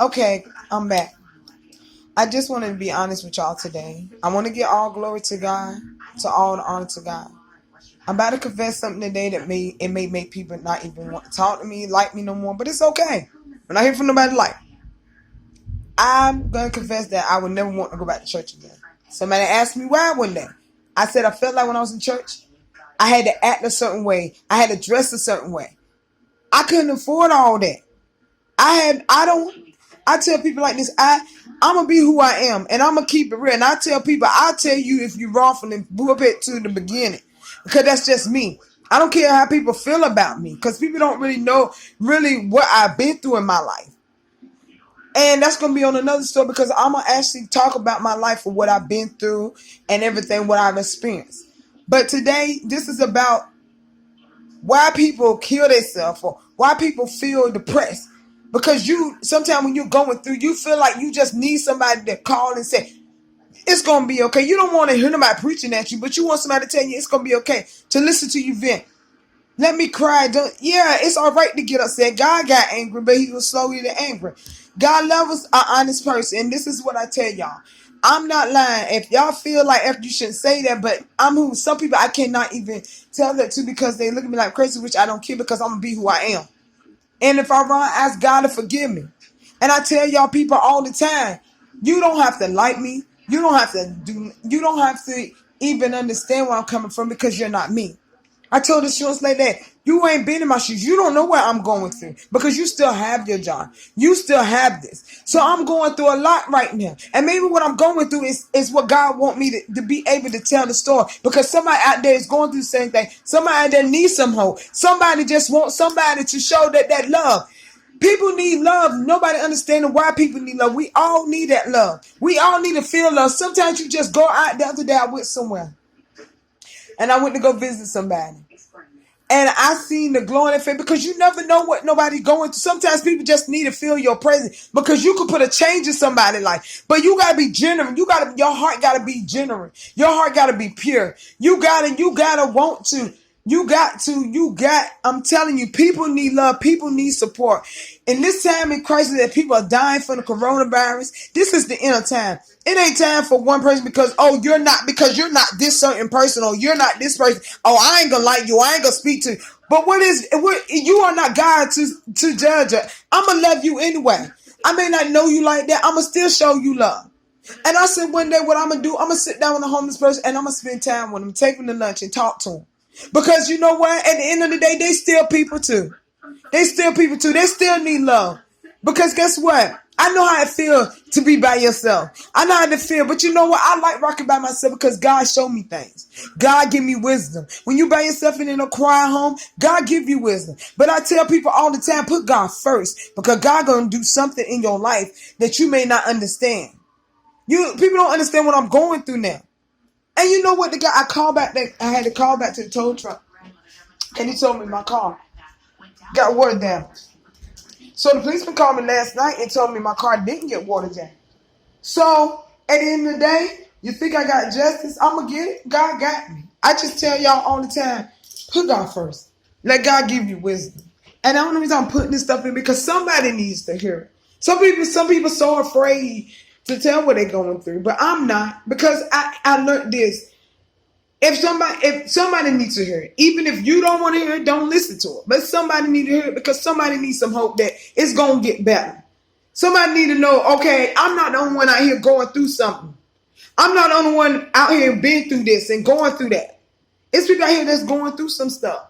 Okay, I'm back. I just wanted to be honest with y'all today. I want to give all glory to God, to all the honor to God. I'm about to confess something today that may make people not even want to talk to me, like me no more, but it's okay. I'm not here for nobody to like. I'm gonna confess that I would never want to go back to church again. Somebody asked me why one day. I said I felt like when I was in church, I had to act a certain way. I had to dress a certain way. I couldn't afford all that. I tell people like this, I'm gonna be who I am and I'm gonna keep it real. And I tell people, I'll tell you if you're wrong from the pulpit to the beginning. Because that's just me. I don't care how people feel about me. Because people don't really know really what I've been through in my life. And that's gonna be on another story because I'm gonna actually talk about my life and what I've been through and everything what I've experienced. But today, this is about why people kill themselves or why people feel depressed. Because sometimes when you're going through, you feel like you just need somebody to call and say, it's going to be okay. You don't want to hear nobody preaching at you, but you want somebody to tell you it's going to be okay, to listen to you vent. Let me cry. Yeah, it's all right to get upset. God got angry, but he was slowly to angry. God loves an honest person, and this is what I tell y'all. I'm not lying. If y'all feel like you shouldn't say that, but some people I cannot even tell that to because they look at me like crazy, which I don't care because I'm going to be who I am. And if I'm wrong, ask God to forgive me. And I tell y'all people all the time, you don't have to like me. You don't have to even understand where I'm coming from because you're not me. I told the students like that, you ain't been in my shoes. You don't know what I'm going through because you still have your job. You still have this. So I'm going through a lot right now. And maybe what I'm going through is what God want me to be able to tell the story because somebody out there is going through the same thing. Somebody out there needs some hope. Somebody just wants somebody to show that love. People need love. Nobody understands why people need love. We all need that love. We all need to feel love. Sometimes you just go out. The other day I went somewhere and I went to go visit somebody. And I seen the glow in their face because you never know what nobody going through. Sometimes people just need to feel your presence because you could put a change in somebody's life. But you gotta be genuine. Your heart gotta be genuine. Your heart gotta be pure. You gotta want to. I'm telling you, people need love. People need support. In this time in crisis that people are dying from the coronavirus, this is the end of time. It ain't time for one person because you're not this certain person or you're not this person. Oh, I ain't gonna like you. I ain't gonna speak to you. But you are not God to judge her. I'm gonna love you anyway. I may not know you like that. I'm gonna still show you love. And I said one day what I'm gonna do, I'm gonna sit down with a homeless person and I'm gonna spend time with them, take them to lunch and talk to them. Because you know what? At the end of the day, they still people too. They still people too. They still need love. Because guess what? I know how it feels to be by yourself. I know how it feel, but you know what? I like rocking by myself because God showed me things. God give me wisdom. When you by yourself and in a quiet home, God give you wisdom. But I tell people all the time, put God first because God gonna do something in your life that you may not understand. People don't understand what I'm going through now. And you know what? The guy I had to call back to the tow truck, and he told me my car got water damage. So the policeman called me last night and told me my car didn't get water damage. So at the end of the day, you think I got justice? I'm gonna get it. God got me. I just tell y'all all the time, put God first. Let God give you wisdom. And the only reason I'm putting this stuff in because somebody needs to hear it. Some people so afraid to tell what they're going through, but I'm not because I learned this. If somebody needs to hear it, even if you don't want to hear it, don't listen to it. But somebody needs to hear it because somebody needs some hope that it's gonna get better. Somebody need to know, okay, I'm not the only one out here going through something. I'm not the only one out here been through this and going through that. It's people out here that's going through some stuff.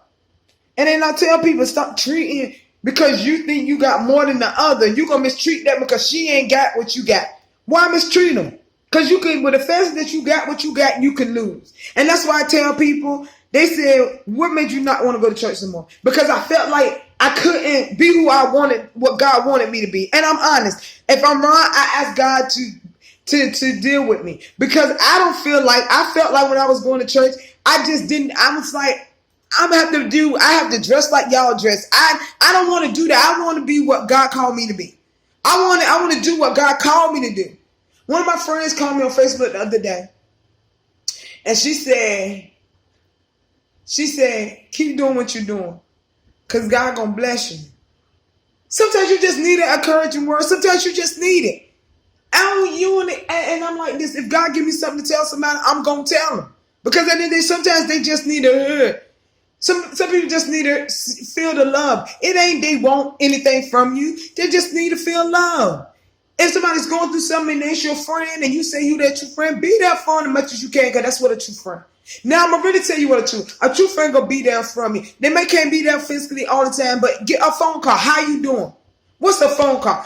And then I tell people, stop treating because you think you got more than the other. You're going to mistreat that because she ain't got what you got. Why mistreat them? Because you can, with the fact that you got what you got, you can lose. And that's why I tell people, they said, what made you not want to go to church anymore? Because I felt like I couldn't be who I wanted, what God wanted me to be. And I'm honest. If I'm wrong, I ask God to deal with me. Because I felt like when I was going to church, I was like, I have to dress like y'all dress. I don't want to do that. I want to be what God called me to be. I want to do what God called me to do. One of my friends called me on Facebook the other day. And she said, keep doing what you're doing. Because God gonna bless you. Sometimes you just need an encouraging word. Sometimes you just need it. And I'm like this. If God give me something to tell somebody, I'm gonna tell them. Because at the end of the day, sometimes they just need a hear. Some people just need to feel the love. It ain't they want anything from you. They just need to feel love. If somebody's going through something and it's your friend and you say you that true friend, be there for them as much as you can, because that's what a true friend. Now I'm gonna really tell you what a true friend gonna be there for me. They may can't be there physically all the time, but get a phone call. How you doing? What's the phone call?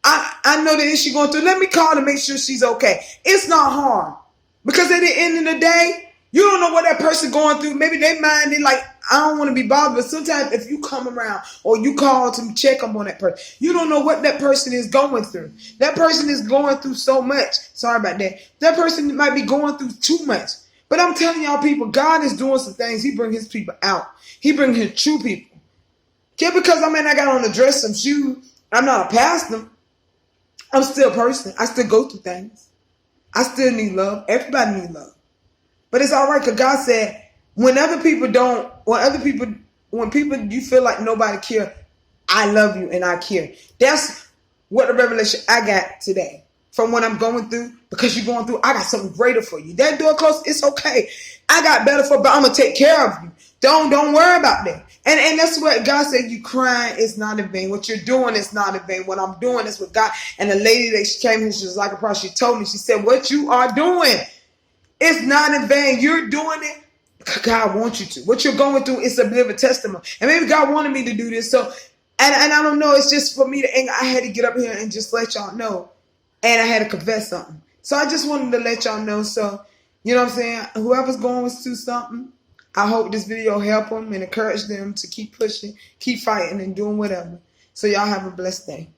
I know the issue going through. Let me call to make sure she's okay. It's not hard. Because at the end of the day, you don't know what that person going through. Maybe they mind it like, I don't want to be bothered. But sometimes if you come around or you call to check up on that person, you don't know what that person is going through. That person is going through so much. Sorry about that. That person might be going through too much. But I'm telling y'all people, God is doing some things. He bring his people out. He bring his true people. Just because I got on a dress, some shoes, I'm not a pastor. I'm still a person. I still go through things. I still need love. Everybody needs love. But it's all right, because God said, when people you feel like nobody care, I love you and I care. That's what the revelation I got today. From what I'm going through, because you're going through, I got something greater for you. That door closed, it's okay. I got better for, but I'm gonna take care of you. Don't worry about that. And that's what God said. You crying is not in vain. What you're doing is not in vain. What I'm doing is with God. And the lady that she came here, she was like a prophet. She told me, she said, what you are doing, it's not in vain. You're doing it because God wants you to. What you're going through is a bit of a testimony. And maybe God wanted me to do this. So, and I don't know. It's just for me to, I had to get up here and just let y'all know. And I had to confess something. So I just wanted to let y'all know. So, you know what I'm saying? Whoever's going through something, I hope this video help them and encourage them to keep pushing, keep fighting, and doing whatever. So y'all have a blessed day.